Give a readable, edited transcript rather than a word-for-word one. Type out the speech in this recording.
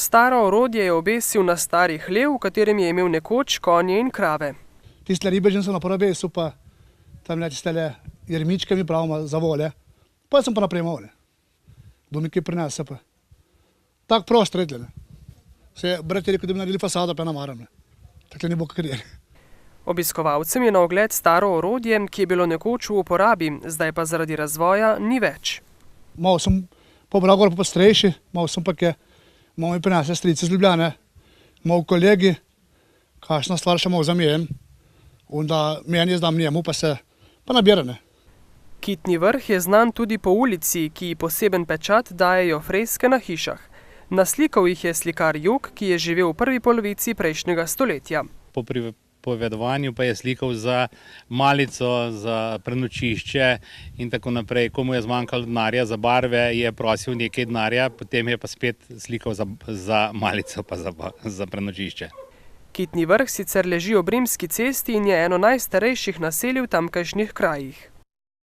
Staro orodje je obesil na stari hlev, v katerem je imel nekoč konje in krave. Tiste ribeže sem naprej obesil, pa tam tiste jermičke mi pravimo za volje. Pa sem pa naprej volje. Domi, ki prinese pa. Tak prost redle. Se brat je rekel, da bi naredili fasado, pa namaram. Tako ne bo kakrijer. Obiskovalcem je na ogled staro orodje, ki je bilo nekoč v uporabi, zdaj pa zaradi razvoja ni več. Malo sem pobral gor po starejši, malo sem pa malo mi prinese strice z Ljubljane, malo kolegi, kakšna stvar še malo zamijem. Onda meni je znam njemu, pa nabirane. Kitni Vrh je znan tudi po ulici, ki ji poseben pečat dajejo freske na hišah. Naslikal jih je slikar Jug, ki je živel v prvi polovici prejšnjega stoletja. Po pripovedovanju pa je slikal za malico, za prenočišče in tako naprej. Ko mu je zmanjkalo denarja za barve, je prosil nekaj denarja, potem je pa spet slikal za malico pa za prenočišče. Kitni Vrh sicer leži ob Rimski cesti in je eno najstarejših naselij v tamkajšnjih krajih.